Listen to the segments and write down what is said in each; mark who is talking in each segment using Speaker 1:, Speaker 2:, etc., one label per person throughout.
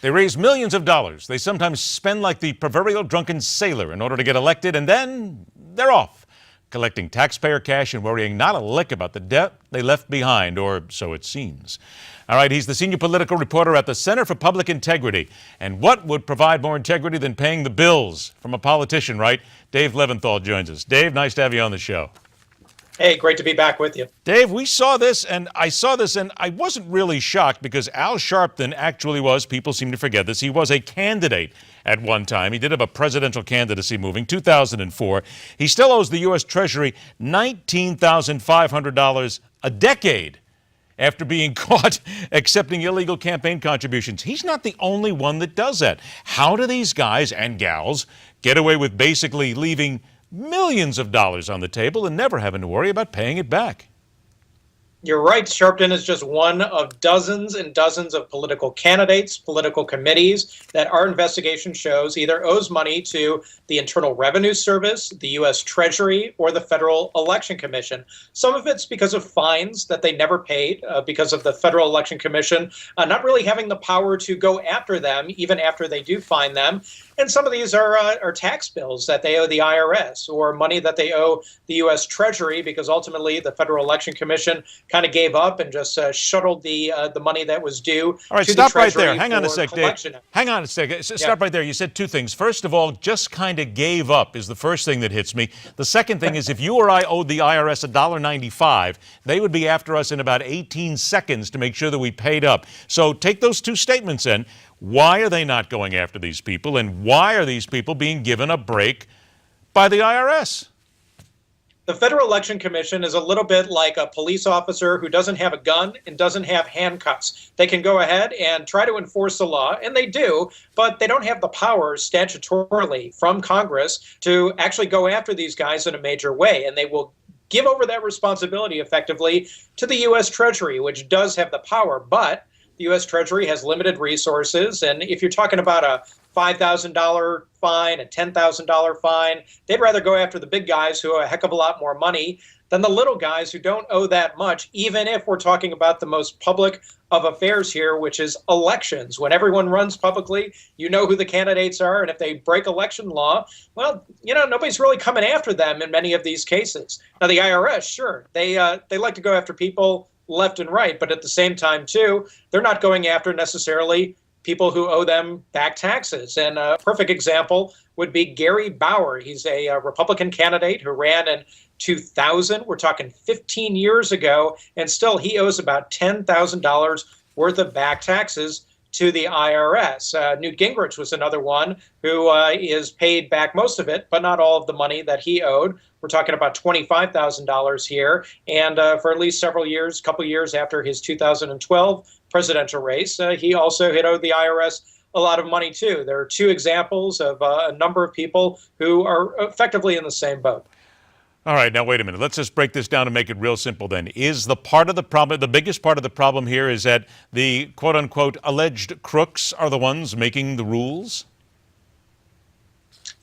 Speaker 1: They raise millions of dollars. They sometimes spend like the proverbial drunken sailor in order to get elected, and then they're off, collecting taxpayer cash and worrying not a lick about the debt they left behind, or so it seems. All right, he's the senior political reporter at the Center for Public Integrity. And what would provide more integrity than paying the bills from a politician, right? Dave Levinthal joins us. Dave, nice to have you on the show.
Speaker 2: Hey, great to be back with you.
Speaker 1: Dave, we saw this, and I wasn't really shocked because Al Sharpton actually was, people seem to forget this, he was a candidate at one time. He did have a presidential candidacy moving, 2004. He still owes the U.S. Treasury $19,500 a decade after being caught accepting illegal campaign contributions. He's not the only one that does that. How do these guys and gals get away with basically leaving millions of dollars on the table and never having to worry about paying it back?
Speaker 2: You're right. Sharpton is just one of dozens and dozens of political candidates, political committees that our investigation shows either owes money to the Internal Revenue Service, the U.S. Treasury, or the Federal Election Commission. Some of it's because of fines that they never paid, because of the Federal Election Commission not really having the power to go after them, even after they do fine them. And some of these are tax bills that they owe the IRS, or money that they owe the U.S. Treasury, because ultimately the Federal Election Commission kind of gave up and just shuttled the money that was due.
Speaker 1: All right,
Speaker 2: to
Speaker 1: stop
Speaker 2: the
Speaker 1: right
Speaker 2: Treasury
Speaker 1: there. Hang on a sec, Dave. Hang on a second. Stop right there. You said two things. First of all, just kind of gave up is the first thing that hits me. The second thing is if you or I owed the IRS $1.95, they would be after us in about 18 seconds to make sure that we paid up. So take those two statements in. Why are they not going after these people, and why are these people being given a break by the IRS?
Speaker 2: The Federal Election Commission is a little bit like a police officer who doesn't have a gun and doesn't have handcuffs. They can go ahead and try to enforce the law, and they do, but they don't have the power statutorily from Congress to actually go after these guys in a major way, and they will give over that responsibility effectively to the U.S. Treasury, which does have the power, but the U.S. Treasury has limited resources, and if you're talking about a $5,000 fine, a $10,000 fine, they'd rather go after the big guys who owe a heck of a lot more money than the little guys who don't owe that much, even if we're talking about the most public of affairs here, which is elections. When everyone runs publicly, you know who the candidates are, and if they break election law, well, nobody's really coming after them in many of these cases. Now, the IRS, sure, they like to go after people left and right, but at the same time, too, they're not going after necessarily people who owe them back taxes. And a perfect example would be Gary Bauer. He's a Republican candidate who ran in 2000. We're talking 15 years ago, and still he owes about $10,000 worth of back taxes to the IRS. Newt Gingrich was another one who is paid back most of it, but not all of the money that he owed. We're talking about $25,000 here. And for at least several years, couple years after his 2012 presidential race, he also had owed the IRS a lot of money, too. There are two examples of a number of people who are effectively in the same boat.
Speaker 1: All right, now wait a minute. Let's just break this down and make it real simple then. Is the part of the problem, the biggest part of the problem here is that the quote-unquote alleged crooks are the ones making the rules?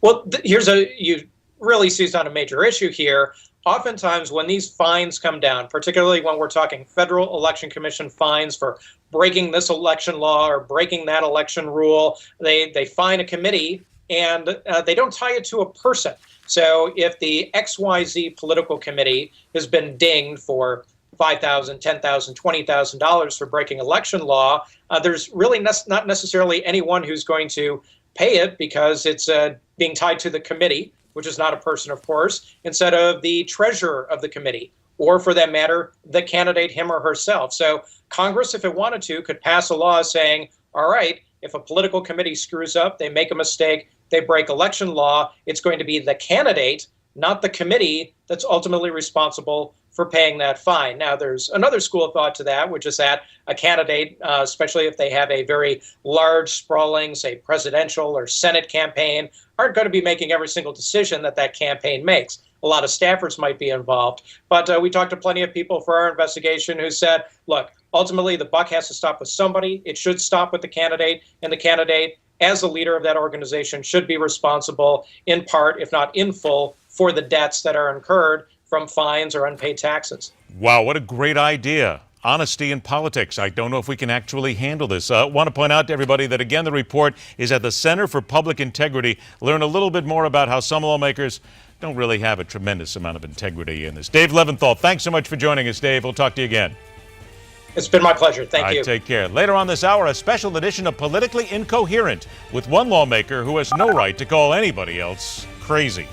Speaker 2: Well, you really seized on a major issue here. Oftentimes when these fines come down, particularly when we're talking Federal Election Commission fines for breaking this election law or breaking that election rule, they fine a committee and they don't tie it to a person. So if the XYZ political committee has been dinged for $5,000, $10,000, $20,000 for breaking election law, there's really not necessarily anyone who's going to pay it because it's being tied to the committee, which is not a person, of course, instead of the treasurer of the committee, or for that matter, the candidate, him or herself. So Congress, if it wanted to, could pass a law saying, all right, if a political committee screws up, they make a mistake, they break election law, it's going to be the candidate, not the committee, that's ultimately responsible for paying that fine. Now, there's another school of thought to that, which is that a candidate, especially if they have a very large, sprawling, say, presidential or Senate campaign, aren't going to be making every single decision that campaign makes. A lot of staffers might be involved. But we talked to plenty of people for our investigation who said, look, ultimately the buck has to stop with somebody. It should stop with the candidate, and the candidate, as a leader of that organization, should be responsible in part, if not in full, for the debts that are incurred from fines or unpaid taxes.
Speaker 1: Wow, what a great idea. honesty in politics. I don't know if we can actually handle this. I want to point out to everybody that, again, the report is at the Center for Public Integrity. Learn a little bit more about how some lawmakers don't really have a tremendous amount of integrity in this. Dave Levinthal, thanks so much for joining us, Dave. We'll talk to you again.
Speaker 2: It's been my pleasure. Thank you.
Speaker 1: Take care. Later on this hour, a special edition of Politically Incoherent with one lawmaker who has no right to call anybody else crazy.